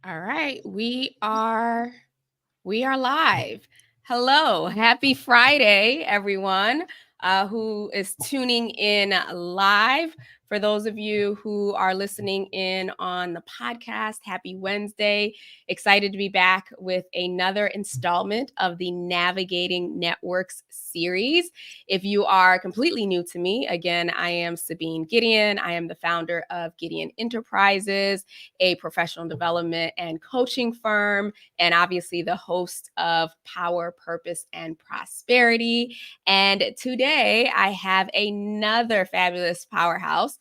All right, we are live. Hello, happy Friday, everyone who is tuning in live. For those of you who are listening in on the podcast, happy Wednesday. Excited to be back with another installment of the Navigating Networks series. If you are completely new to me, again, I am Sabine Gedeon. I am the founder of Gedeon Enterprises, a professional development and coaching firm, and obviously the host of Power, Purpose, and Prosperity. And today I have another fabulous powerhouse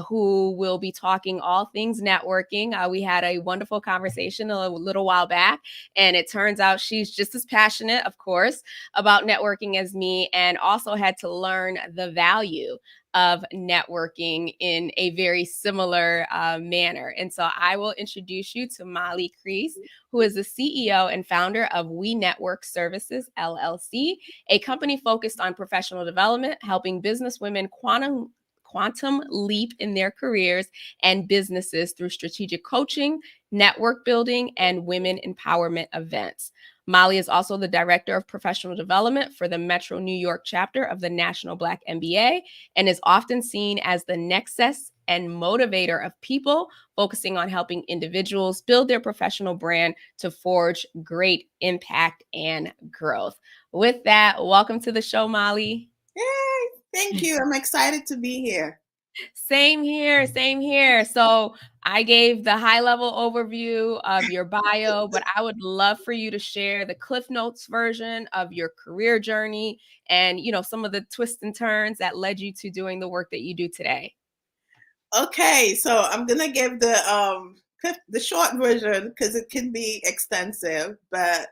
who will be talking all things networking. We had a wonderful conversation a little while back, and it turns out she's just as passionate, of course, about networking as me, and also had to learn the value of networking in a very similar manner. And so I will introduce you to Molly Creese, who is the CEO and founder of We Network Services, LLC, a company focused on professional development, helping business women quantum leap in their careers and businesses through strategic coaching, network building, and women empowerment events. Molly is also the director of professional development for the Metro New York chapter of the National Black MBA and is often seen as the nexus and motivator of people, focusing on helping individuals build their professional brand to forge great impact and growth. With that, welcome to the show, Molly. Yay! Thank you. I'm excited to be here. Same here, same here. So I gave the high level overview of your bio, but I would love for you to share the Cliff Notes version of your career journey and, some of the twists and turns that led you to doing the work that you do today. Okay, so I'm gonna give the short version because it can be extensive. But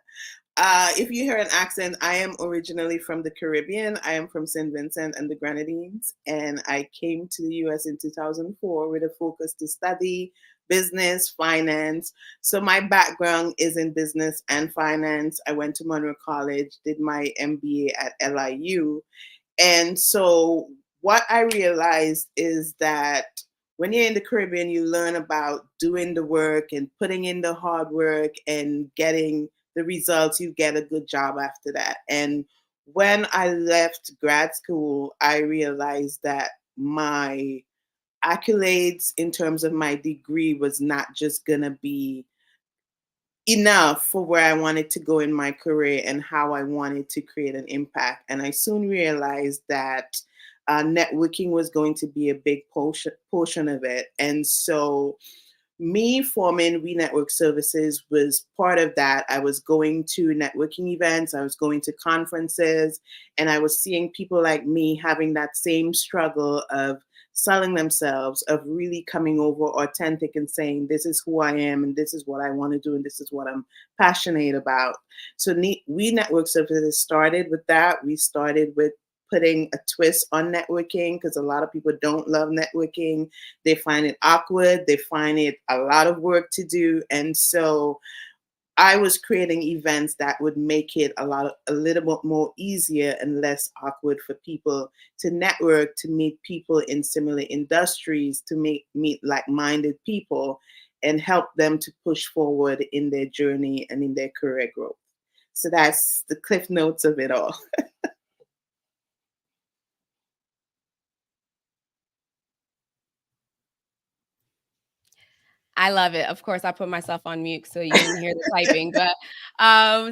if you hear an accent, I am originally from the Caribbean. I am from St. Vincent and the Grenadines, and I came to the U.S. in 2004 with a focus to study business, finance. So my background is in business and finance. I went to Monroe College, did my MBA at LIU, and so what I realized is that when you're in the Caribbean, you learn about doing the work and putting in the hard work and getting the results. You get a good job after that. And when I left grad school, I realized that my accolades in terms of my degree was not just going to be enough for where I wanted to go in my career and how I wanted to create an impact. And I soon realized that networking was going to be a big portion of it. And so me forming We Network Services was part of that. I was going to networking events, I was going to conferences, and I was seeing people like me having that same struggle of selling themselves, of really coming over authentic and saying, this is who I am, and this is what I want to do, and this is what I'm passionate about. So We Network Services started with that. We started with putting a twist on networking because a lot of people don't love networking. They find it awkward. They find it a lot of work to do. And so I was creating events that would make it a little bit more easier and less awkward for people to network, to meet people in similar industries, to meet like-minded people and help them to push forward in their journey and in their career growth. So that's the cliff notes of it all. I love it. Of course, I put myself on mute so you didn't hear the typing. But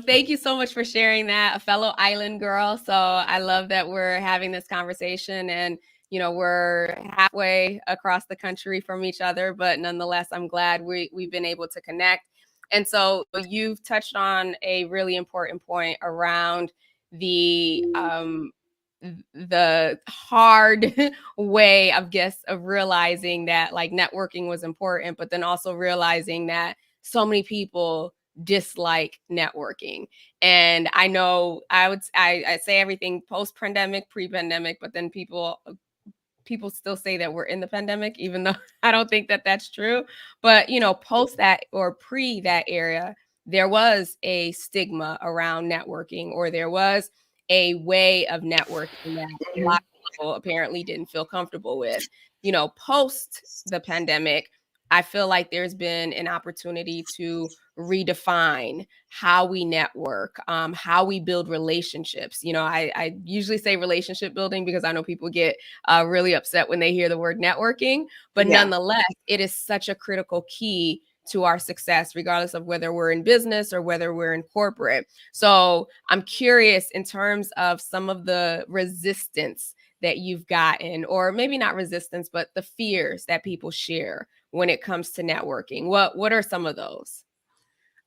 thank you so much for sharing that, a fellow island girl. So I love that we're having this conversation and, we're halfway across the country from each other. But nonetheless, I'm glad we've been able to connect. And so you've touched on a really important point around the hard way of realizing that like networking was important, but then also realizing that so many people dislike networking. And I know I say everything post-pandemic, pre-pandemic, but then people still say that we're in the pandemic, even though I don't think that that's true. But post that or pre that era, there was a stigma around networking, or there was a way of networking that a lot of people apparently didn't feel comfortable with. Post the pandemic, I feel like there's been an opportunity to redefine how we network, how we build relationships. I usually say relationship building because I know people get really upset when they hear the word networking, but Yeah. nonetheless, it is such a critical key to our success, regardless of whether we're in business or whether we're in corporate. So I'm curious in terms of some of the resistance that you've gotten, or maybe not resistance, but the fears that people share when it comes to networking. What are some of those?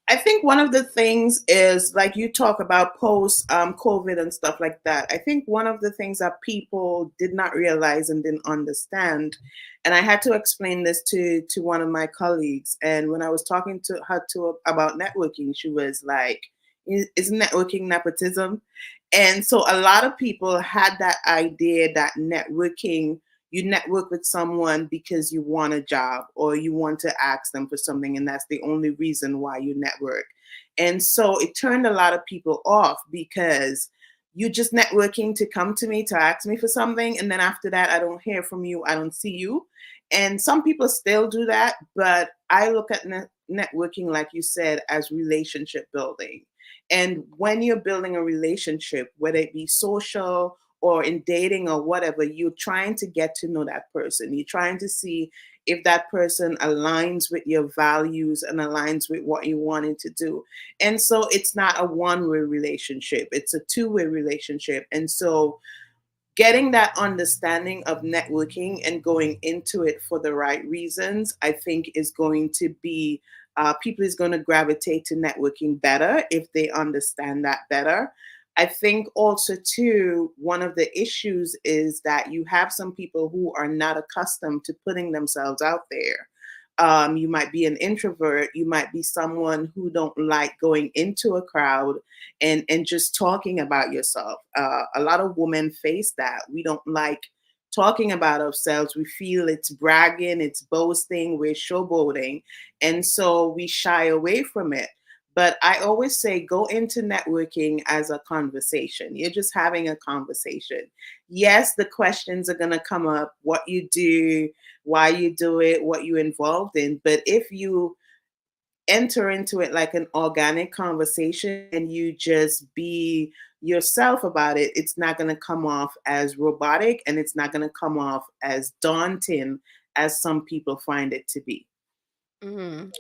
I think one of the things is like you talk about post COVID and stuff like that. I think one of the things that people did not realize and didn't understand, and I had to explain this to one of my colleagues. And when I was talking to her about networking, she was like, "Is networking nepotism?" And so a lot of people had that idea that networking, you network with someone because you want a job or you want to ask them for something, and that's the only reason why you network. And so it turned a lot of people off because you just networking to come to me to ask me for something, and then after that I don't hear from you, I don't see you. And some people still do that, but I look at networking, like you said, as relationship building. And when you're building a relationship, whether it be social or in dating or whatever, you're trying to get to know that person. You're trying to see if that person aligns with your values and aligns with what you wanted to do. And so it's not a one-way relationship, it's a two-way relationship. And so getting that understanding of networking and going into it for the right reasons, I think is going to be people is going to gravitate to networking better if they understand that better. I think also too, one of the issues is that you have some people who are not accustomed to putting themselves out there. You might be an introvert. You might be someone who don't like going into a crowd and just talking about yourself. A lot of women face that. We don't like talking about ourselves. We feel it's bragging, it's boasting, we're showboating, and so we shy away from it. But I always say go into networking as a conversation. You're just having a conversation. Yes, the questions are going to come up, what you do, why you do it, what you're involved in. But if you enter into it like an organic conversation and you just be yourself about it, it's not going to come off as robotic and it's not going to come off as daunting as some people find it to be.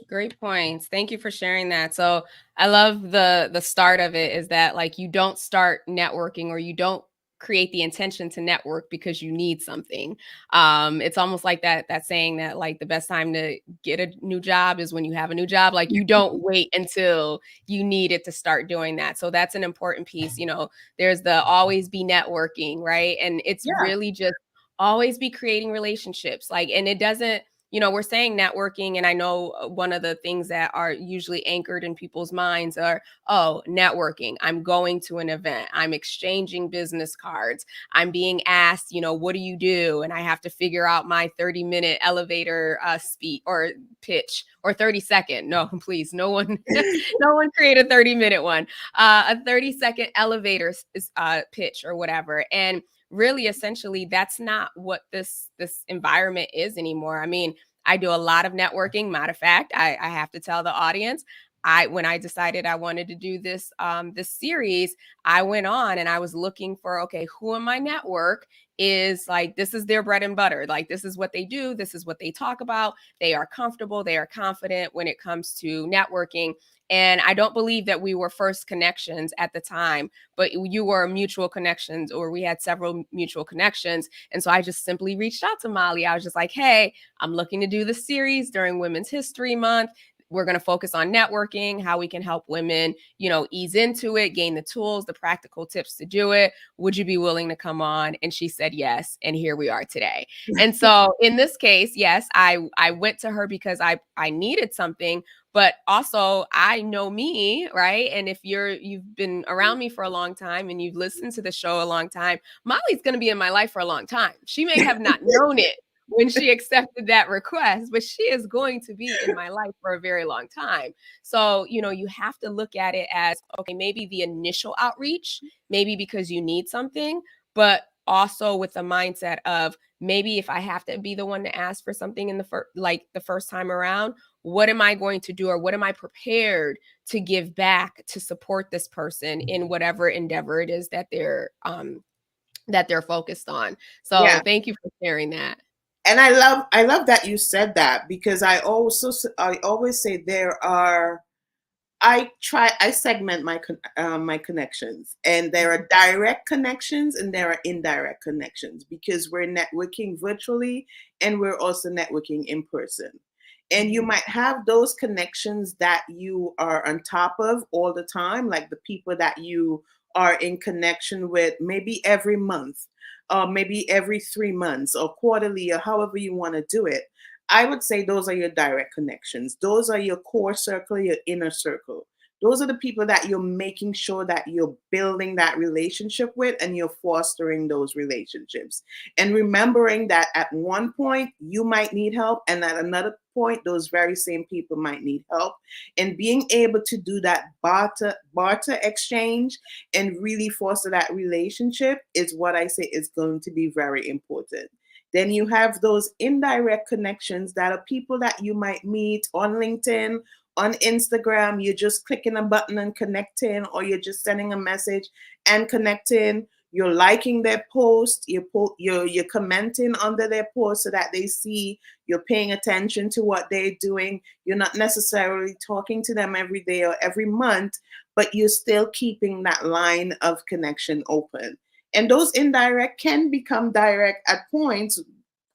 Great points. Thank you for sharing that. So I love the start of it is that like you don't start networking or you don't create the intention to network because you need something. It's almost like that saying that like the best time to get a new job is when you have a new job. Like you don't wait until you need it to start doing that. So that's an important piece. There's the always be networking, right? And it's Yeah. really just always be creating relationships. Like, and it doesn't we're saying networking, and I know one of the things that are usually anchored in people's minds are, oh, networking. I'm going to an event. I'm exchanging business cards. I'm being asked, what do you do? And I have to figure out my 30-minute elevator speech or pitch or 30-second. No, please, no one, no one create a 30-minute one. A 30-second elevator pitch or whatever. And really essentially that's not what this environment is anymore. I mean, I do a lot of networking. Matter of fact, I have to tell the audience, when I decided I wanted to do this series, I went on and I was looking for, okay, who in my network is like, this is their bread and butter. Like, this is what they do. This is what they talk about. They are comfortable. They are confident when it comes to networking. And I don't believe that we were first connections at the time, but you were mutual connections, or we had several mutual connections. And so I just simply reached out to Molly. I was just like, hey, I'm looking to do the series during Women's History Month. We're going to focus on networking, how we can help women, ease into it, gain the tools, the practical tips to do it. Would you be willing to come on? And she said yes. And here we are today. And so in this case, yes, I went to her because I needed something, but also I know me, right? And if you've been around me for a long time and you've listened to the show a long time, Molly's going to be in my life for a long time. She may have not known it when she accepted that request, but she is going to be in my life for a very long time. So, you have to look at it as, okay, maybe the initial outreach, maybe because you need something, but also with the mindset of maybe if I have to be the one to ask for something in the first time around, what am I going to do, or what am I prepared to give back to support this person in whatever endeavor it is that they're focused on. So Yeah. thank you for sharing that. And I love that you said that, because I always say I segment my connections, and there are direct connections and there are indirect connections, because we're networking virtually and we're also networking in person. And you might have those connections that you are on top of all the time, like the people that you are in connection with maybe every month, or maybe every 3 months, or quarterly, or however you want to do it. I would say those are your direct connections. Those are your core circle, your inner circle. Those are the people that you're making sure that you're building that relationship with, and you're fostering those relationships. And remembering that at one point you might need help, and at another point those very same people might need help. And being able to do that barter exchange and really foster that relationship is what I say is going to be very important. Then you have those indirect connections that are people that you might meet on LinkedIn, on Instagram. You're just clicking a button and connecting, or you're just sending a message and connecting. You're liking their post, you're commenting under their post so that they see you're paying attention to what they're doing. You're not necessarily talking to them every day or every month, but you're still keeping that line of connection open. And those indirect can become direct at points.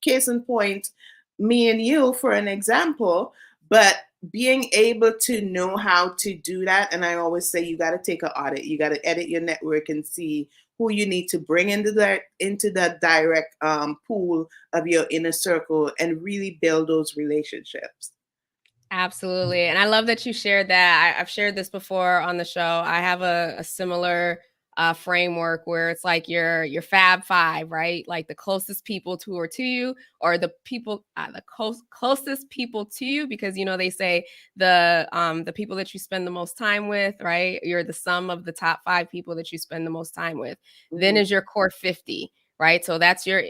Case in point, me and you, for an example. But being able to know how to do that, and I always say you got to take an audit. You got to edit your network and see who you need to bring into the direct pool of your inner circle, and really build those relationships. Absolutely. And I love that you shared that. I've shared this before on the show. I have a similar framework where it's like your Fab Five, right? Like the closest people to you, or the people closest people to you, because they say the people that you spend the most time with, right? You're the sum of the top 5 people that you spend the most time with. Then Mhm. is your core 50, right? So that's your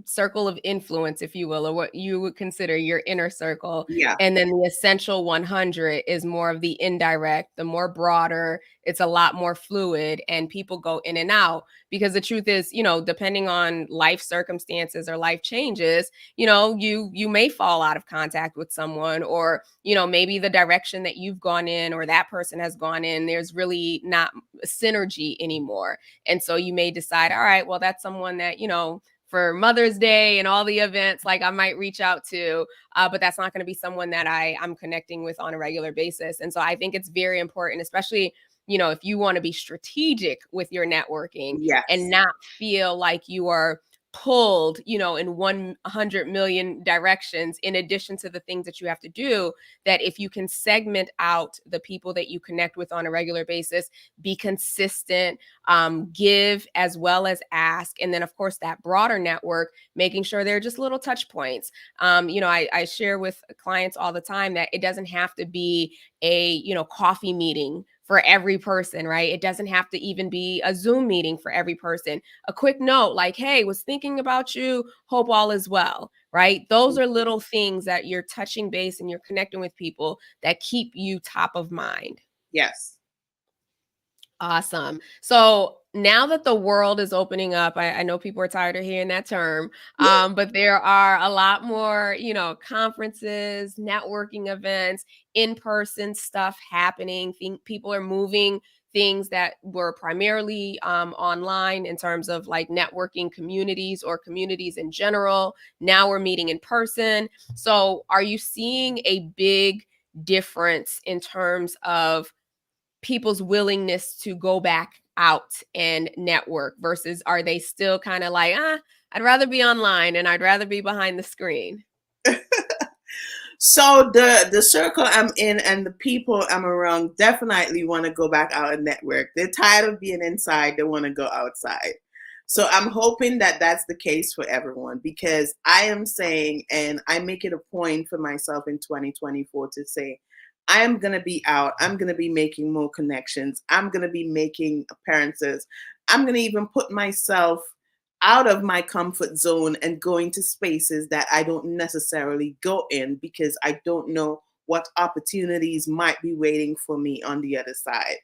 circle of influence, if you will, or what you would consider your inner circle. Yeah. And then the essential 100 is more of the indirect, the more broader. It's a lot more fluid, and people go in and out, because the truth is, depending on life circumstances or life changes, you may fall out of contact with someone, or maybe the direction that you've gone in or that person has gone in, there's really not synergy anymore. And so you may decide, all right, well, that's someone that for Mother's Day and all the events, like I might reach out to, but that's not going to be someone that I'm connecting with on a regular basis. And so I think it's very important, especially, if you want to be strategic with your networking and Yes. not feel like you are pulled, in 100 million directions, in addition to the things that you have to do, that if you can segment out the people that you connect with on a regular basis, be consistent, give as well as ask. And then, of course, that broader network, making sure they're just little touch points. I share with clients all the time that it doesn't have to be a, coffee meeting for every person, right? It doesn't have to even be a Zoom meeting for every person. A quick note like, hey, was thinking about you, hope all is well, right? Those are little things that you're touching base and you're connecting with people that keep you top of mind. Yes. Awesome. So now that the world is opening up, I know people are tired of hearing that term, but there are a lot more, conferences, networking events, in-person stuff happening. People are moving things that were primarily online in terms of like networking communities or communities in general. Now we're meeting in person. So are you seeing a big difference in terms of people's willingness to go back out and network, versus are they still kind of like, I'd rather be online and I'd rather be behind the screen? So the circle I'm in and the people I'm around definitely want to go back out and network. They're tired of being inside. They want to go outside. So I'm hoping that that's the case for everyone, because I am saying, and I make it a point for myself in 2024 to say, I am going to be out. I'm going to be making more connections. I'm going to be making appearances. I'm going to even put myself out of my comfort zone and go into spaces that I don't necessarily go in because I don't know what opportunities might be waiting for me on the other side.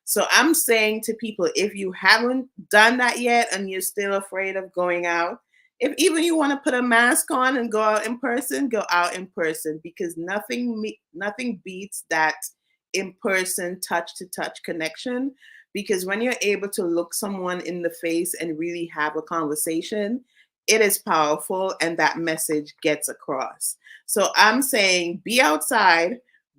So I'm saying to people, if you haven't done that yet and you're still afraid of going out, if even you want to put a mask on and go out in person, go out in person, because nothing beats that in person touch to touch connection. Because when you're able to look someone in the face and really have a conversation, it is powerful and that message gets across. So I'm saying be outside,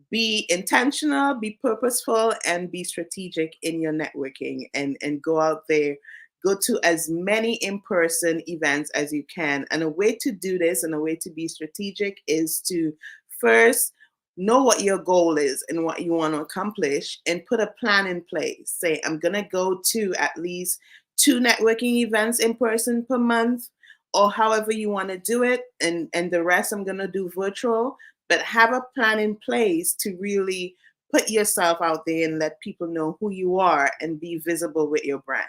be intentional, be purposeful, and be strategic in your networking, and go out there. Go to as many in person events as you can. And a way to do this and a way to be strategic is to first know what your goal is and what you want to accomplish and put a plan in place. Say, I'm going to go to at least 2 networking events in person per month, or however you want to do it. And the rest I'm going to do virtual, but have a plan in place to really put yourself out there and let people know who you are and be visible with your brand.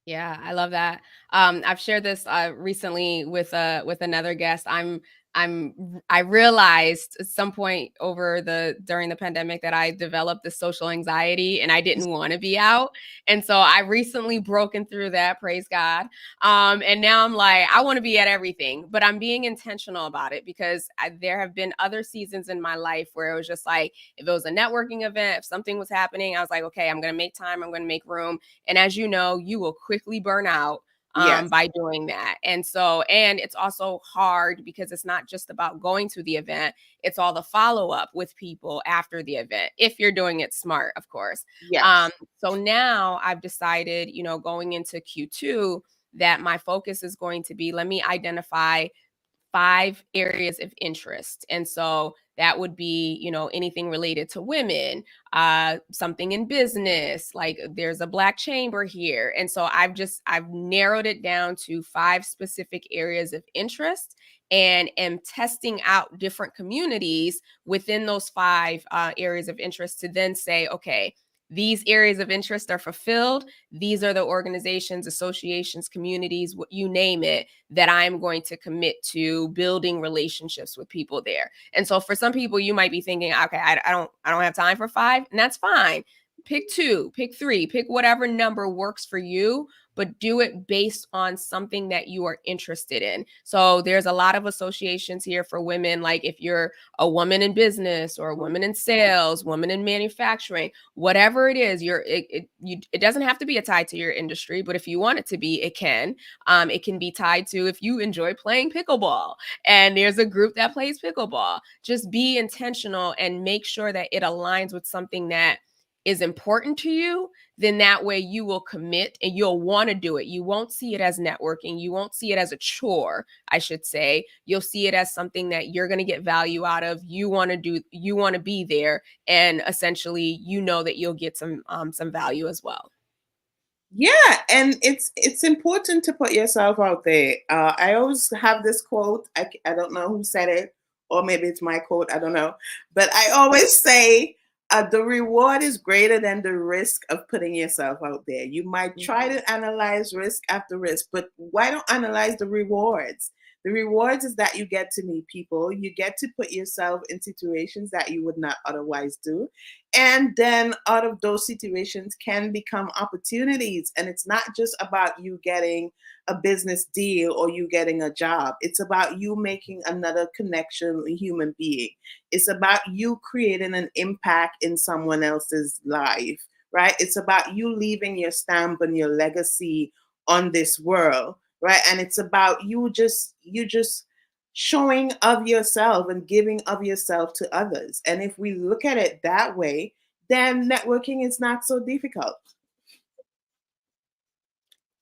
Yeah, I love that. I've shared this recently with another guest. I realized at some point during the pandemic that I developed this social anxiety and I didn't want to be out. And so I recently broken through that, praise God. And now I'm like, I want to be at everything, but I'm being intentional about it because there have been other seasons in my life where it was just like, if it was a networking event, if something was happening, I was like, okay, I'm going to make time, I'm going to make room. And as you know, you will quickly burn out Yes. by doing that. And so, and it's also hard because it's not just about going to the event, it's all the follow up with people after the event, if you're doing it smart, of course. Yes. So now I've decided, going into Q2, that my focus is going to be, let me identify 5 areas of interest. And so that would be, anything related to women, something in business, like there's a Black chamber here. And so I've narrowed it down to 5 specific areas of interest and am testing out different communities within those 5 areas of interest to then say, okay, these areas of interest are fulfilled. These are the organizations, associations, communities, you name it, that I'm going to commit to building relationships with people there. And so for some people, you might be thinking, okay, I don't have time for 5, and that's fine. Pick 2, pick 3, pick whatever number works for you, but do it based on something that you are interested in. So there's a lot of associations here for women, like if you're a woman in business or a woman in sales, woman in manufacturing, whatever it is, it doesn't have to be tied to your industry, but if you want it to be, it can. It can be tied to if you enjoy playing pickleball and there's a group that plays pickleball. Just be intentional and make sure that it aligns with something that is important to you. Then that way you will commit and you'll want to do it. You won't see it as networking. You won't see it as a chore, I should say. You'll see it as something that you're going to get value out of. You want to be there, and essentially that you'll get some value as well. Yeah, and it's important to put yourself out there. I always have this quote. I don't know who said it, or maybe it's my quote. I don't know, but I always say the reward is greater than the risk of putting yourself out there. You might try to analyze risk after risk, but why don't analyze the rewards? The rewards is that you get to meet people, you get to put yourself in situations that you would not otherwise do. And then out of those situations can become opportunities. And it's not just about you getting a business deal or you getting a job. It's about you making another connection with a human being. It's about you creating an impact in someone else's life, right? It's about you leaving your stamp and your legacy on this world, right? And it's about you just showing of yourself and giving of yourself to others. And if we look at it that way, then networking is not so difficult.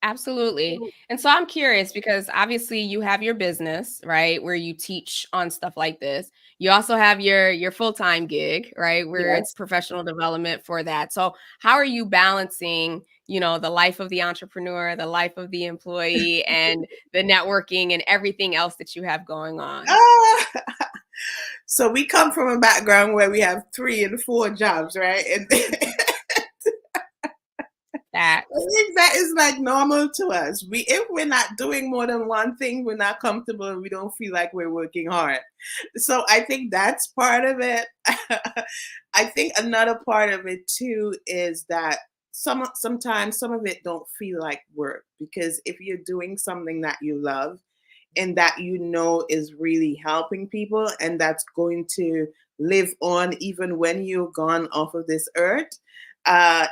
Absolutely. And so I'm curious because obviously you have your business, right, where you teach on stuff like this. You also have your full-time gig, right, where it's Yes. professional development for that. So how are you balancing, the life of the entrepreneur, the life of the employee, and the networking and everything else that you have going on? Ah, So we come from a background where we have 3 and 4 jobs, right? And That I think that is like normal to us. If we're not doing more than one thing, we're not comfortable and we don't feel like we're working hard. So I think that's part of it. I think another part of it too is that sometimes some of it don't feel like work, because if you're doing something that you love and that you know is really helping people and that's going to live on even when you're gone off of this earth,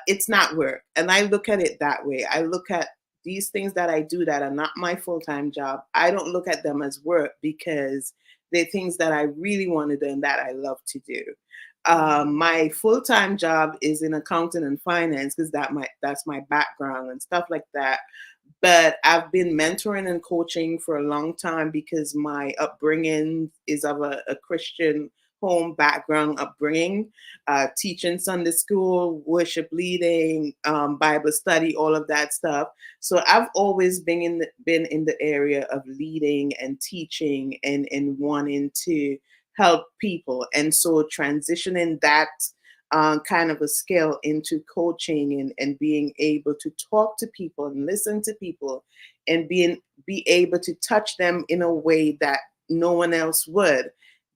it's not work. And I look at it that way. I look at these things that I do that are not my full-time job. I don't look at them as work, because they're things that I really want to do and that I love to do. My full-time job is in accounting and finance, because that's my background and stuff like that. But I've been mentoring and coaching for a long time because my upbringing is of a Christian home background upbringing, teaching Sunday school, worship leading, Bible study, all of that stuff. So I've always been in the area of leading and teaching and wanting to help people. And so transitioning that kind of a skill into coaching and being able to talk to people and listen to people and be able to touch them in a way that no one else would.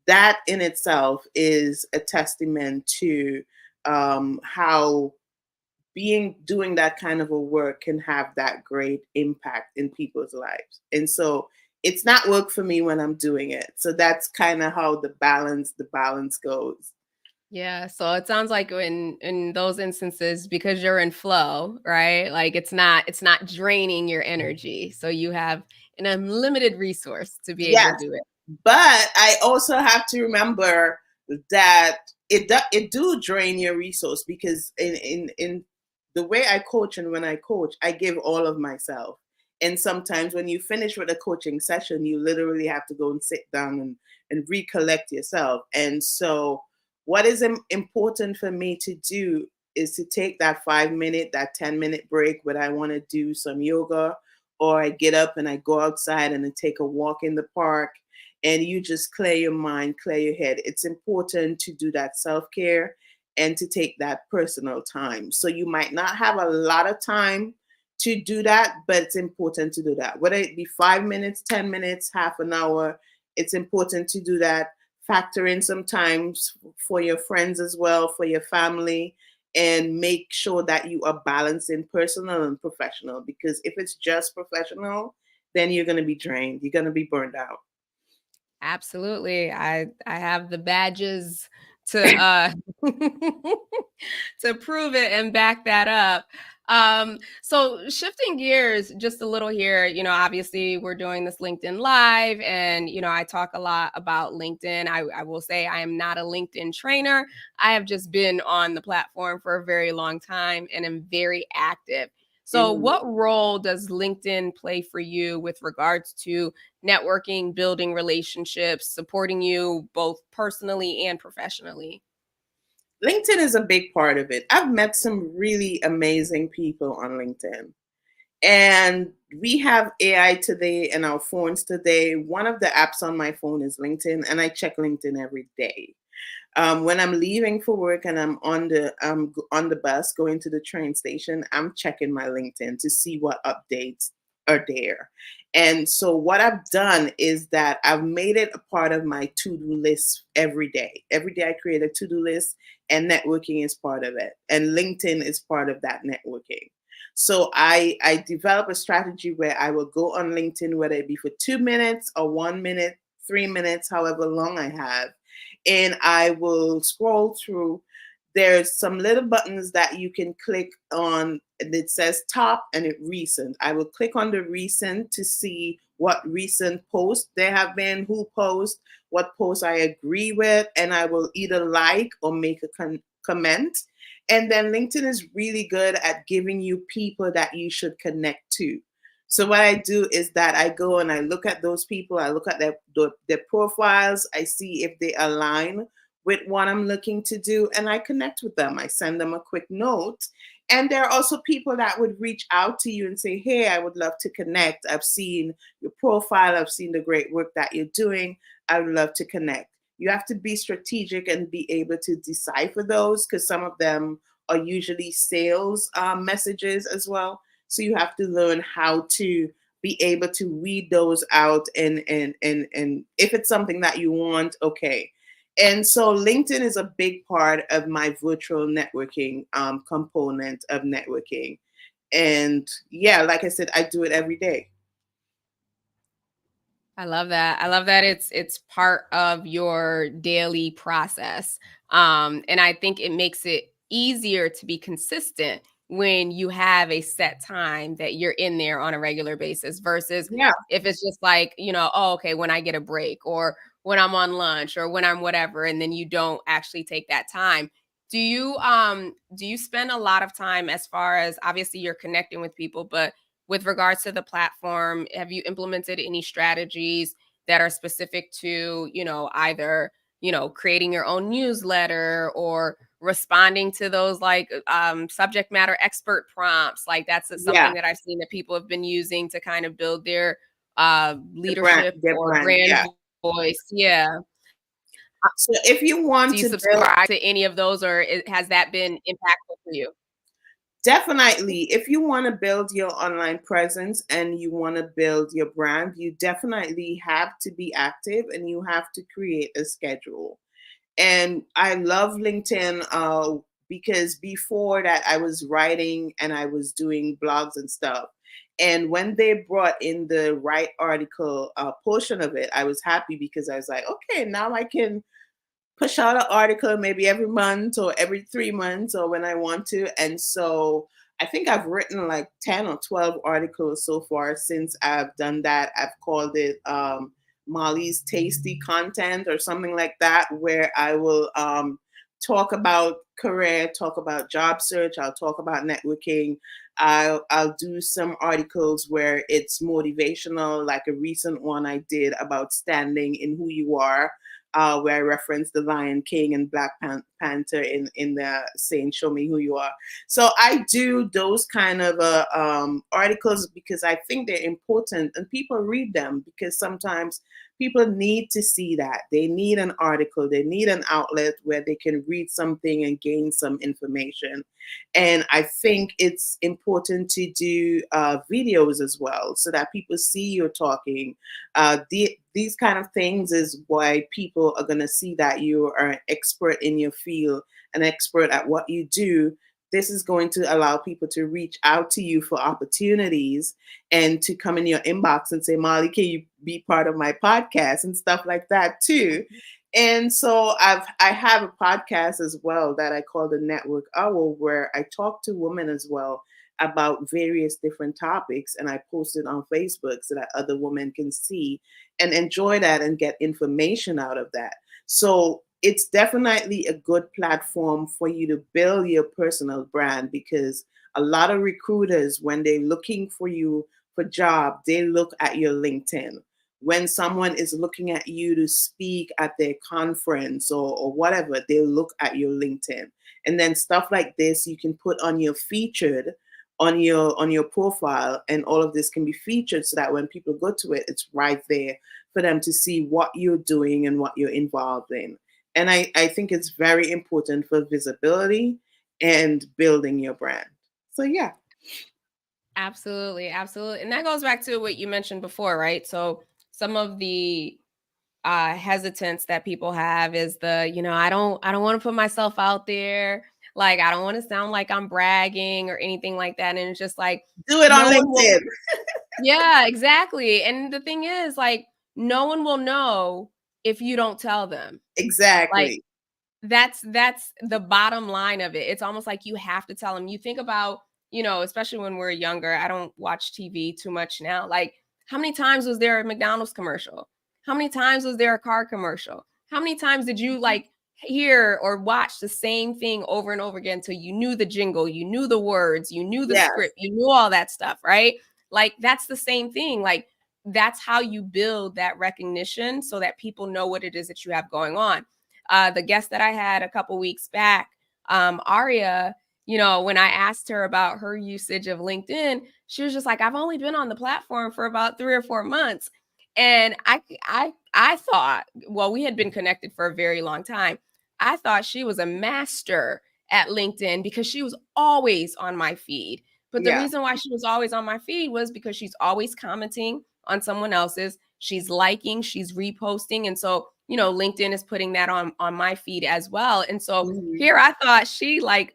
That in itself is a testament to how doing that kind of a work can have that great impact in people's lives. And so it's not work for me when I'm doing it. So that's kind of how the balance goes. Yeah, so it sounds like in those instances, because you're in flow, right? Like it's not draining your energy. So you have an unlimited resource to be able to Yes, do it. but I also have to remember that it do drain your resource, because in the way I coach and when I coach, I give all of myself. And sometimes when you finish with a coaching session, you literally have to go and sit down and recollect yourself. And so what is important for me to do is to take that 5 minute, that 10-minute break when I want to do some yoga, or I get up and I go outside and I take a walk in the park, and you just clear your mind, clear your head. It's important to do that self care and to take that personal time. So you might not have a lot of time to do that, but it's important to do that. Whether it be 5 minutes, 10 minutes, half an hour, it's important to do that. Factor in some times for your friends as well, for your family, and make sure that you are balancing personal and professional. Because if it's just professional, then you're going to be drained, you're going to be burned out. Absolutely. I have the badges to to prove it and back that up. So shifting gears just a little here, obviously we're doing this LinkedIn Live, and I talk a lot about LinkedIn. I will say I am not a LinkedIn trainer. I have just been on the platform for a very long time and am very active. So Mhm. what role does LinkedIn play for you with regards to networking, building relationships, supporting you both personally and professionally? LinkedIn is a big part of it. I've met some really amazing people on LinkedIn. And we have AI today in our phones today. One of the apps on my phone is LinkedIn, and I check LinkedIn every day. When I'm leaving for work and I'm on the bus going to the train station, I'm checking my LinkedIn to see what updates are there. And so what I've done is that I've made it a part of my to-do list every day. Every day I create a to-do list, and networking is part of it. And LinkedIn is part of that networking. So I develop a strategy where I will go on LinkedIn, whether it be for 2 minutes or 1 minute, 3 minutes, however long I have, and I will scroll through. There's some little buttons that you can click on, and it says top and it recent. I will click on the recent to see what recent posts there have been, who post, what posts I agree with, and I will either like or make a comment. And then LinkedIn is really good at giving you people that you should connect to. So what I do is that I go and I look at those people, I look at their profiles, I see if they align with what I'm looking to do, and I connect with them. I send them a quick note. And there are also people that would reach out to you and say, hey, I would love to connect. I've seen your profile, I've seen the great work that you're doing. I would love to connect. You have to be strategic and be able to decipher those, because some of them are usually sales messages as well. So you have to learn how to be able to weed those out, and if it's something that you want, okay. And so LinkedIn is a big part of my virtual networking component of networking. And yeah, like I said, I do it every day. I love that. I love that it's part of your daily process. And I think it makes it easier to be consistent when you have a set time that you're in there on a regular basis versus Yeah. if it's just like, oh, okay, when I get a break or when I'm on lunch or when I'm whatever, and then you don't actually take that time. Do you spend a lot of time, as far as obviously you're connecting with people, but with regards to the platform, have you implemented any strategies that are specific to, either, creating your own newsletter or responding to those like subject matter expert prompts? Like that's Yeah. something that I've seen that people have been using to kind of build their leadership Their or brand. brand Yeah. voice. Yeah. So if you want Do you to build, subscribe to any of those, or has that been impactful for you? definitely, if you want to build your online presence and you want to build your brand, you definitely have to be active and you have to create a schedule. And I love LinkedIn because before that, I was writing and I was doing blogs and stuff. And when they brought in the write article portion of it, I was happy because I was like, okay, now I can push out an article maybe every month or every 3 months or when I want to. And so I think I've written like 10 or 12 articles so far since I've done that. I've called it Molly's Tasty Content or something like that, where I will talk about career, talk about job search, I'll talk about networking. I'll do some articles where it's motivational, like a recent one I did about standing in who you are, where I referenced the Lion King and Black Panther in the saying "Show me who you are." So I do those kind of articles because I think they're important and people read them, because sometimes people need to see that. They need an article, they need an outlet where they can read something and gain some information. And I think it's important to do videos as well so that people see you talking. These kind of things is why people are going to see that you are an expert in your field, an expert at what you do. This is going to allow people to reach out to you for opportunities and to come in your inbox and say, Molly, can you be part of my podcast and stuff like that too. And so I have a podcast as well that I call the Network Hour, where I talk to women as well about various different topics, and I post it on Facebook so that other women can see and enjoy that and get information out of that. So it's definitely a good platform for you to build your personal brand, because a lot of recruiters, when they're looking for you for job, they look at your LinkedIn. When someone is looking at you to speak at their conference or whatever, they look at your LinkedIn. And then stuff like this you can put on your featured on your profile, and all of this can be featured so that when people go to it, it's right there for them to see what you're doing and what you're involved in. And I think it's very important for visibility and building your brand. So yeah. Absolutely, absolutely. And that goes back to what you mentioned before, right? So some of the hesitance that people have is I don't want to put myself out there. Like I don't want to sound like I'm bragging or anything like that. And it's just like Do it on no one will. LinkedIn. Yeah, exactly. And the thing is, like, no one will know if you don't tell them. Like Exactly. that's the bottom line of it. It's almost like you have to tell them. You think about, especially when we're younger. I don't watch TV too much now. Like, how many times was there a McDonald's commercial? How many times was there a car commercial? How many times did you like hear or watch the same thing over and over again until you knew the jingle, you knew the words, you knew the Yes. script, you knew all that stuff, right? Like that's the same thing. Like that's how you build that recognition so that people know what it is that you have going on. The guest that I had a couple weeks back, Aria, when I asked her about her usage of LinkedIn, she was just like, I've only been on the platform for about 3 or 4 months. And I thought, well, we had been connected for a very long time. I thought she was a master at LinkedIn because she was always on my feed. But the Yeah. reason why she was always on my feed was because she's always commenting on someone else's, she's liking, she's reposting. And so, LinkedIn is putting that on my feed as well. And so Mhm. here I thought she was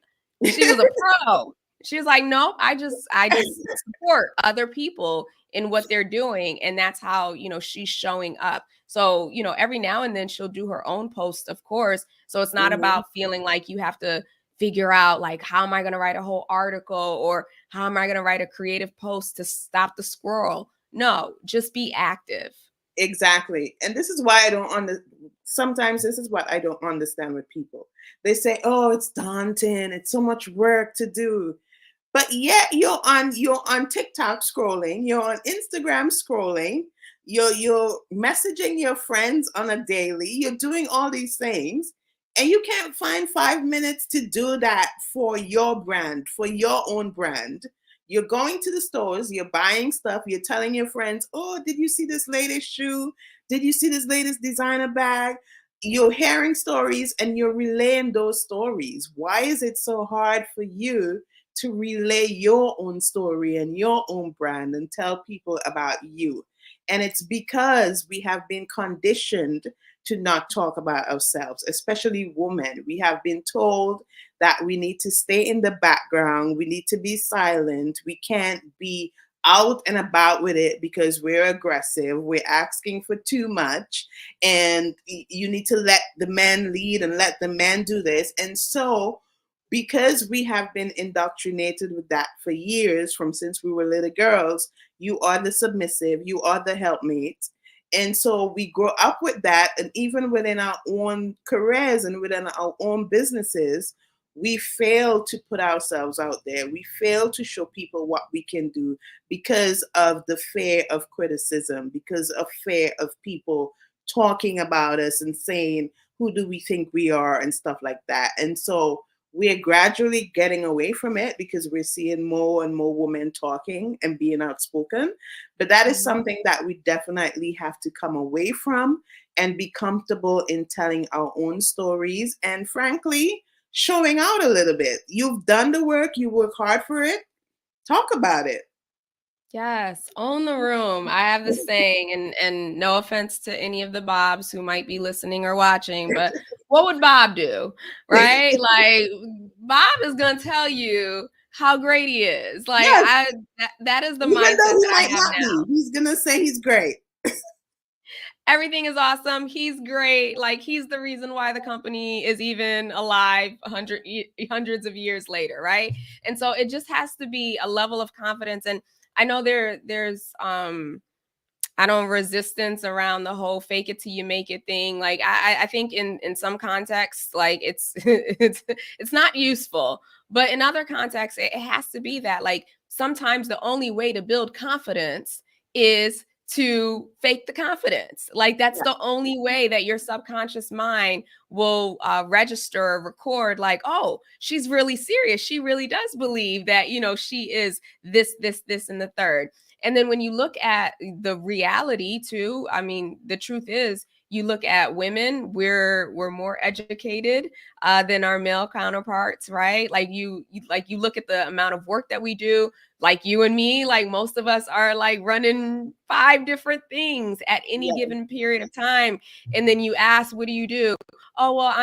a pro. She was like, nope, I just support other people in what they're doing. And that's how, she's showing up. So, every now and then she'll do her own post, of course. So it's not Mhm. about feeling like you have to figure out like, how am I going to write a whole article, or how am I going to write a creative post to stop the scroll? No, just be active. Exactly. And this is why I don't sometimes this is what I don't understand with people. They say, "Oh, it's daunting. It's so much work to do." But yet you're on TikTok scrolling, you're on Instagram scrolling, you're messaging your friends on a daily, you're doing all these things, and you can't find 5 minutes to do that for your brand, for your own brand. You're going to the stores, you're buying stuff, you're telling your friends, "Oh, did you see this latest shoe? Did you see this latest designer bag?" You're hearing stories and you're relaying those stories. Why is it so hard for you to relay your own story and your own brand and tell people about you? And it's because we have been conditioned to not talk about ourselves, especially women. We have been told that we need to stay in the background, we need to be silent, we can't be out and about with it because we're aggressive, we're asking for too much, and you need to let the men lead and let the men do this. And so because we have been indoctrinated with that for years, from since we were little girls, you are the submissive, you are the helpmate. And so we grow up with that. And even within our own careers and within our own businesses, we fail to put ourselves out there. We fail to show people what we can do because of the fear of criticism, because of fear of people talking about us and saying, who do we think we are, and stuff like that. And so we're gradually getting away from it because we're seeing more and more women talking and being outspoken. But that is Mhm. something that we definitely have to come away from and be comfortable in telling our own stories and, frankly, showing out a little bit. You've done the work, you work hard for it, talk about it. Yes, own the room. I have this saying, and no offense to any of the Bobs who might be listening or watching, but what would Bob do? Right? Like Bob is gonna tell you how great he is. Like Yes, that is the even mindset though he that I might have not be, now. he's going to say he's great. Everything is awesome. He's great. Like he's the reason why the company is even alive hundreds of years later, right? And so it just has to be a level of confidence. And I know there's I don't resistance around the whole fake it till you make it thing. Like I think in some contexts, like it's it's not useful, but in other contexts, it has to be that. Like sometimes the only way to build confidence is to fake the confidence. Like that's Yeah. the only way that your subconscious mind will register or record. Like, oh, she's really serious. She really does believe that she is this, and the third. And then when you look at the reality too, I mean, the truth is, you look at women, we're more educated than our male counterparts, right? Like you look at the amount of work that we do. Like you and me, like most of us are like running 5 different things at any Yeah. given period of time. And then you ask, what do you do? Oh, well,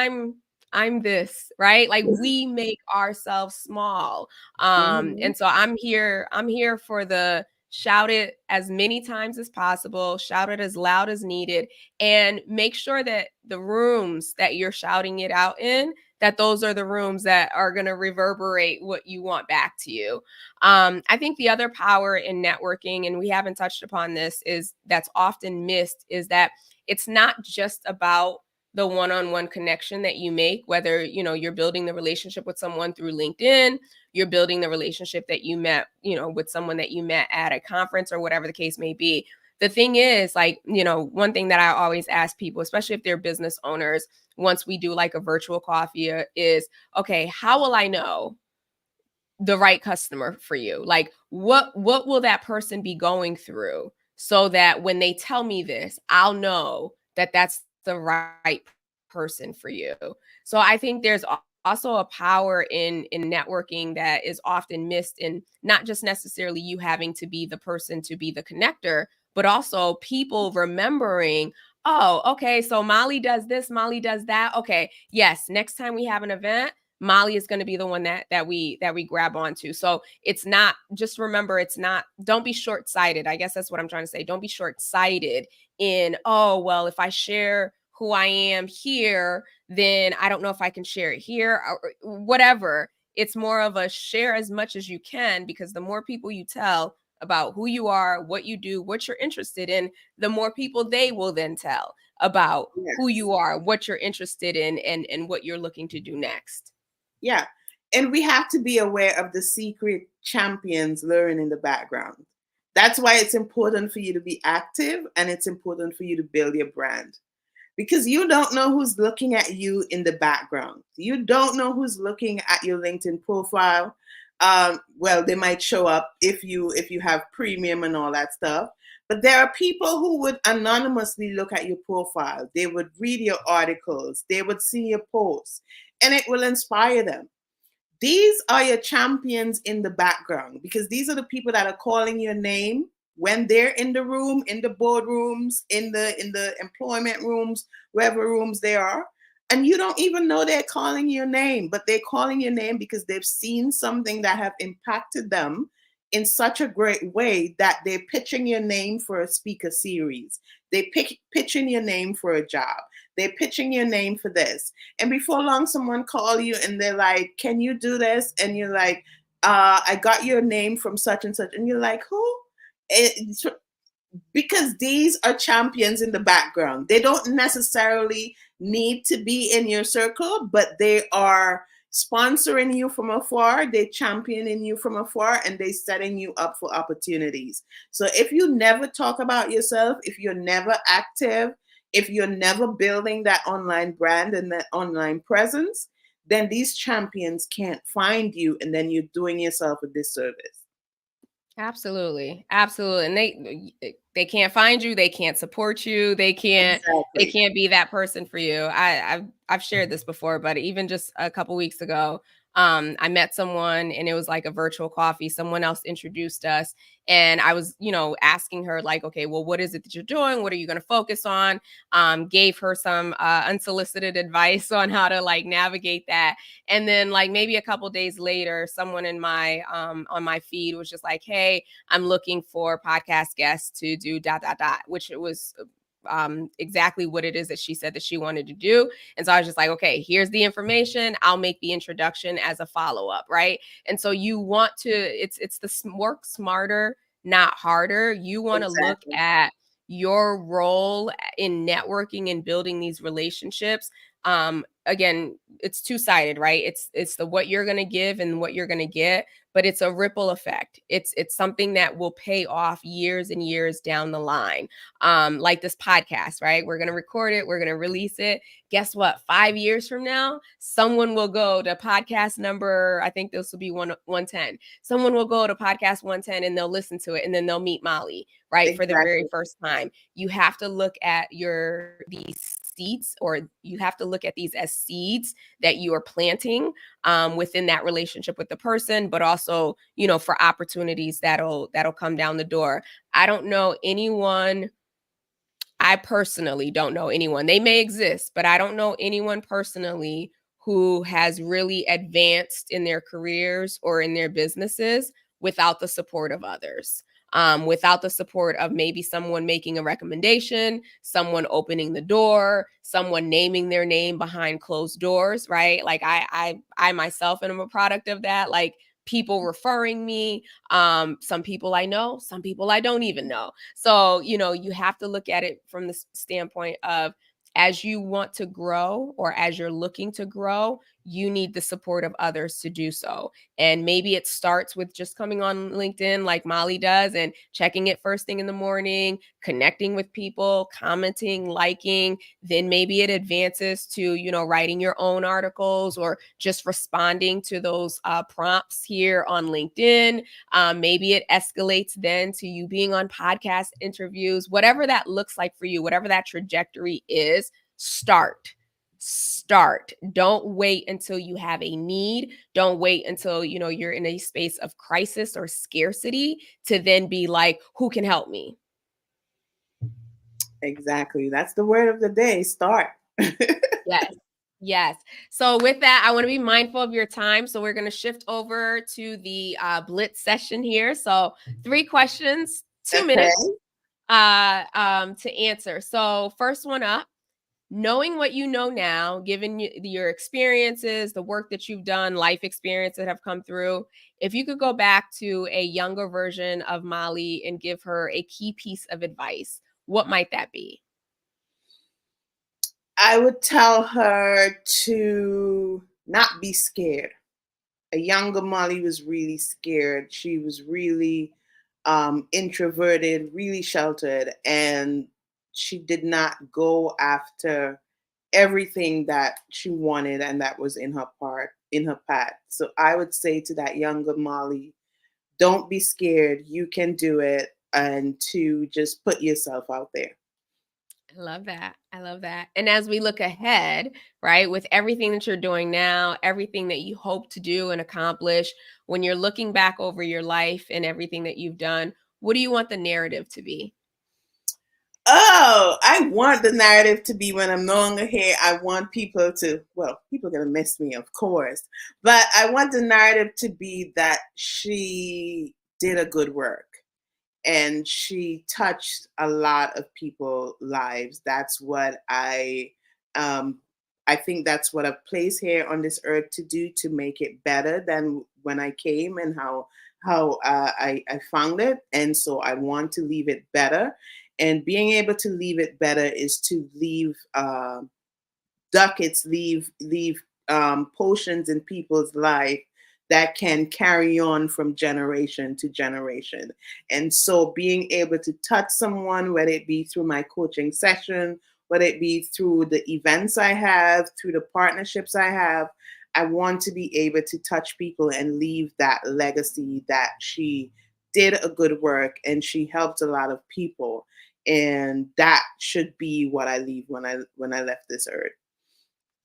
I'm this, right? Like we make ourselves small. Mhm. And so I'm here for the shout it as many times as possible, shout it as loud as needed, and make sure that the rooms that you're shouting it out in, that those are the rooms that are going to reverberate what you want back to you. I think the other power in networking, and we haven't touched upon this, is that's often missed, is that it's not just about the one-on-one connection that you make, whether you're building the relationship with someone through LinkedIn, you're building the relationship that you met, with someone that you met at a conference or whatever the case may be. The thing is, like, one thing that I always ask people, especially if they're business owners, once we do like a virtual coffee, is okay, how will I know the right customer for you? Like what will that person be going through so that when they tell me this, I'll know that that's the right person for you. So I think there's also a power in networking that is often missed in not just necessarily you having to be the person to be the connector, but also people remembering, oh, okay, so Molly does this, Molly does that. Okay, yes, next time we have an event, Molly is going to be the one that we grab onto. So it's not, just remember, it's not, don't be short-sighted. I guess that's what I'm trying to say. Don't be short-sighted in, oh, well, if I share who I am here, then I don't know if I can share it here or whatever. It's more of a share as much as you can, because the more people you tell about who you are, what you do, what you're interested in, the more people they will then tell about who Yes. you are, what you're interested in, and what you're looking to do next. Yeah. And we have to be aware of the secret champions learning in the background. That's why it's important for you to be active, and it's important for you to build your brand, because you don't know who's looking at you in the background. You don't know who's looking at your LinkedIn profile. Well, they might show up if you have premium and all that stuff. But there are people who would anonymously look at your profile. They would read your articles. They would see your posts, and it will inspire them. These are your champions in the background, because these are the people that are calling your name when they're in the room, in the boardrooms, in the employment rooms, wherever rooms they are. And you don't even know they're calling your name, but they're calling your name because they've seen something that have impacted them in such a great way that they're pitching your name for a speaker series. Pitching your name for a job. They're pitching your name for this. And before long, someone call you and they're like, "Can you do this?" And you're like, "I got your name from such and such." And you're like, "Who?" It's because these are champions in the background. They don't necessarily need to be in your circle, but they are sponsoring you from afar, they championing you from afar, and they setting you up for opportunities. So if you never talk about yourself, if you're never active, if you're never building that online brand and that online presence, then these champions can't find you, and then you're doing yourself a disservice. Absolutely. Absolutely. And they can't find you, they can't support you, they Exactly. can't be that person for you. I've shared this before, but even just a couple weeks ago, I met someone and it was like a virtual coffee. Someone else introduced us, and I was, asking her like, okay, well, what is it that you're doing? What are you going to focus on? Gave her some unsolicited advice on how to like navigate that. And then like maybe a couple days later, someone in my on my feed was just like, "Hey, I'm looking for podcast guests to do dot dot dot," which it was exactly what it is that she said that she wanted to do. And so I was just like, okay, here's the information. I'll make the introduction as a follow up, right? And so you want to, it's the work smarter, not harder. You want to look Exactly. at your role in networking and building these relationships. Again, it's two-sided, right? It's the what you're going to give and what you're going to get, but it's a ripple effect. It's something that will pay off years and years down the line. Like this podcast, right? We're going to record it, we're going to release it. Guess what? 5 years from now, someone will go to podcast number, I think this will be 110. Someone will go to podcast 110 and they'll listen to it, and then they'll meet Molly, right? For the very Exactly. first time. You have to look at these seeds, or you have to look at these as seeds that you are planting within that relationship with the person, but also, for opportunities that'll come down the door. I personally don't know anyone. They may exist, but I don't know anyone personally who has really advanced in their careers or in their businesses without the support of others. Without the support of maybe someone making a recommendation, someone opening the door, someone naming their name behind closed doors, right? Like I myself am a product of that. Like people referring me, some people I know, some people I don't even know. So, you have to look at it from the standpoint of, as you want to grow or as you're looking to grow, you need the support of others to do so. And maybe it starts with just coming on LinkedIn like Molly does and checking it first thing in the morning, connecting with people, commenting, liking. Then maybe it advances to, writing your own articles or just responding to those prompts here on LinkedIn. Maybe it escalates then to you being on podcast interviews, whatever that looks like for you, whatever that trajectory is. Start. Don't wait until you have a need. Don't wait until you're in a space of crisis or scarcity to then be like, who can help me? Exactly. That's the word of the day. Start. Yes. So with that, I want to be mindful of your time. So we're going to shift over to the Blitz session here. So 3 questions, 2 minutes to answer. So first one up, knowing what you know now, given your experiences, the work that you've done, life experience that have come through, if you could go back to a younger version of Molly and give her a key piece of advice, what might that be? I would tell her to not be scared. A younger Molly was really scared. She was really introverted, really sheltered, and she did not go after everything that she wanted and that was in her path. So I would say to that younger Molly, don't be scared. You can do it, and to just put yourself out there. I love that. I love that. And as we look ahead, right, with everything that you're doing now, everything that you hope to do and accomplish, when you're looking back over your life and everything that you've done, what do you want the narrative to be? Oh, I want the narrative to be when I'm no longer here. I want people to, well, people are going to miss me, of course, but I want the narrative to be that she did a good work and she touched a lot of people's lives. That's what I think that's what I've placed here on this earth to do, to make it better than when I came and how I found it. And so I want to leave it better. And being able to leave it better is to leave ducats, leave potions in people's life that can carry on from generation to generation. And so being able to touch someone, whether it be through my coaching session, whether it be through the events I have, through the partnerships I have, I want to be able to touch people and leave that legacy that she did a good work and she helped a lot of people. And that should be what I leave when I left this earth.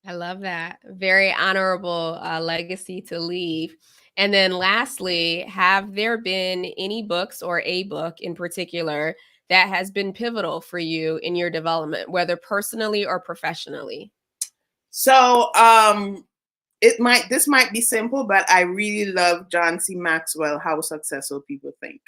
I love that. Very honorable legacy to leave. And then lastly, have there been any books or a book in particular that has been pivotal for you in your development, whether personally or professionally? So this might be simple, but I really love John C. Maxwell, How Successful People Think.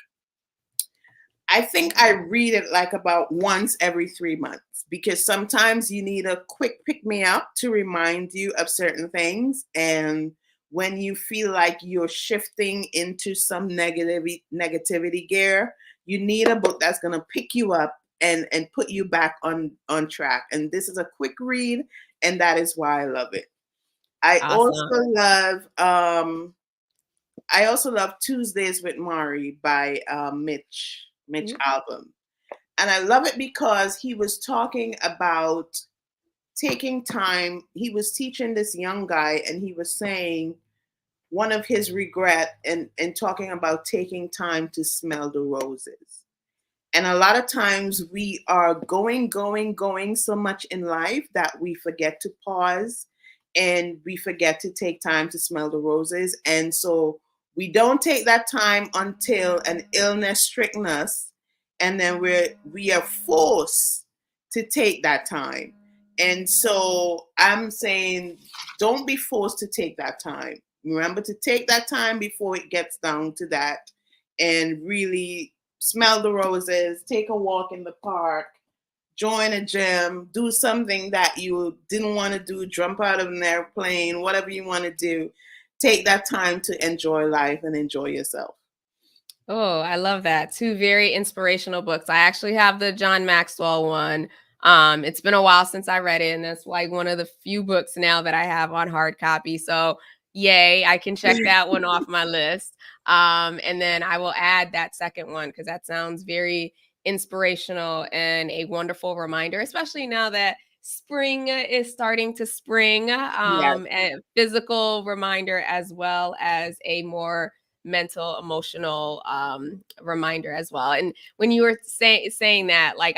I think I read it like about once every 3 months because sometimes you need a quick pick me up to remind you of certain things. And when you feel like you're shifting into some negativity gear, you need a book that's going to pick you up and put you back on track. And this is a quick read, and that is why I love it. I also Awesome. love Tuesdays with Mari by Mitch Mhm. Albom. And I love it because he was talking about taking time. He was teaching this young guy and he was saying one of his regret and talking about taking time to smell the roses. And a lot of times we are going so much in life that we forget to pause and we forget to take time to smell the roses. And so we don't take that time until an illness stricken us. And then we are forced to take that time. And so I'm saying, don't be forced to take that time. Remember to take that time before it gets down to that and really smell the roses, take a walk in the park, join a gym, do something that you didn't want to do, jump out of an airplane, whatever you want to do. Take that time to enjoy life and enjoy yourself. Oh, I love that. 2 very inspirational books. I actually have the John Maxwell one. It's been a while since I read it, and that's like one of the few books now that I have on hard copy. So yay, I can check that one off my list. And then I will add that second one because that sounds very inspirational and a wonderful reminder, especially now that spring is starting to spring. Yes. A physical reminder as well as a more mental, emotional reminder as well. And when you were saying that, like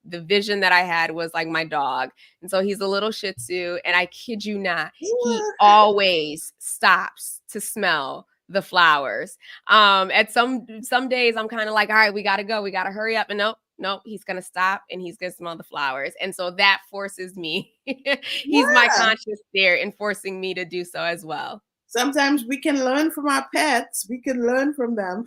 the vision that I had was like my dog. And so he's a little Shih Tzu, and I kid you not, he always stops to smell the flowers. At some days I'm kind of like, all right, we gotta go, we gotta hurry up. And nope, he's gonna stop and he's gonna smell the flowers. And so that forces me. He's my Yeah. conscious there and forcing me to do so as well. Sometimes we can learn from our pets. We can learn from them.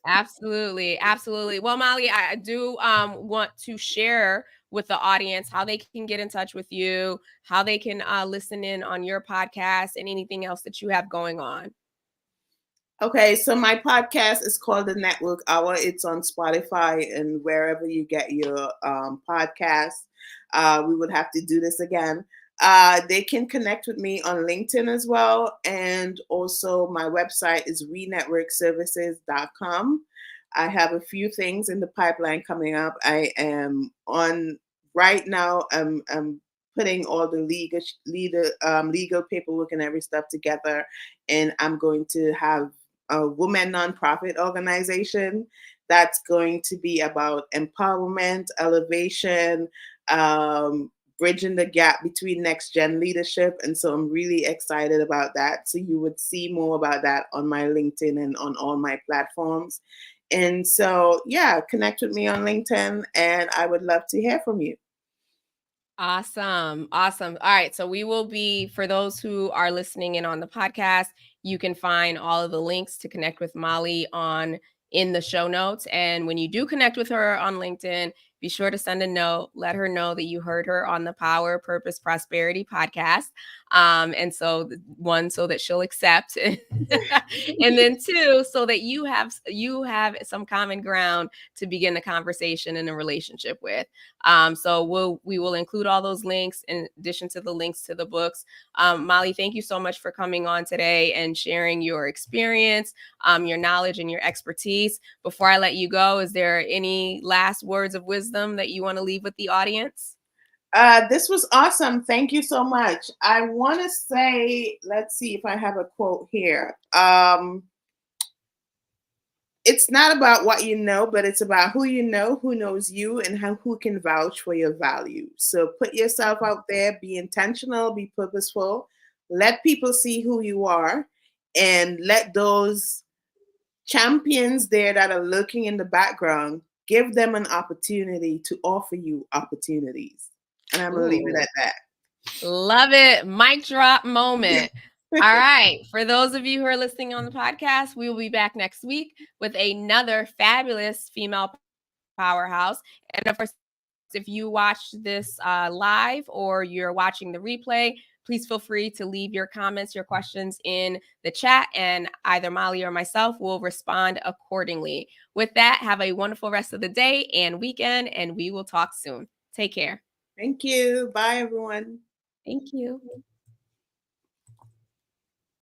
Absolutely, absolutely. Well, Molly, I do want to share with the audience how they can get in touch with you, how they can listen in on your podcast, and anything else that you have going on. Okay, so my podcast is called The Network Hour. It's on Spotify and wherever you get your podcasts. We would have to do this again. They can connect with me on LinkedIn as well. And also, my website is renetworkservices.com. I have a few things in the pipeline coming up. I am on right now. I'm putting all the legal paperwork and every stuff together, and I'm going to have a women nonprofit organization that's going to be about empowerment, elevation, bridging the gap between next gen leadership. And so I'm really excited about that. So you would see more about that on my LinkedIn and on all my platforms. And so, yeah, connect with me on LinkedIn, and I would love to hear from you. Awesome. Awesome. All right. So we will be, for those who are listening in on the podcast, you can find all of the links to connect with Molly on in the show notes. And when you do connect with her on LinkedIn, be sure to send a note, let her know that you heard her on the Power, Purpose, Prosperity podcast. And so one, so that she'll accept, and then two, so that you have some common ground to begin a conversation and a relationship with. So we will include all those links in addition to the links to the books. Molly, thank you so much for coming on today and sharing your experience, your knowledge, and your expertise. Before I let you go, is there any last words of wisdom that you want to leave with the audience? This was awesome. Thank you so much. I want to say, let's see if I have a quote here. It's not about what you know, but it's about who knows you, and who can vouch for your value. So put yourself out there, be intentional, be purposeful, let people see who you are, and let those champions there that are lurking in the background, give them an opportunity to offer you opportunities. And I'm going to leave it Ooh, at that. love it. Mic drop moment. All right. For those of you who are listening on the podcast, we will be back next week with another fabulous female powerhouse. And of course, if you watched this live or you're watching the replay, please feel free to leave your comments, your questions in the chat, and either Molly or myself will respond accordingly. With that, have a wonderful rest of the day and weekend, and we will talk soon. Take care. Thank you. Bye, everyone. Thank you.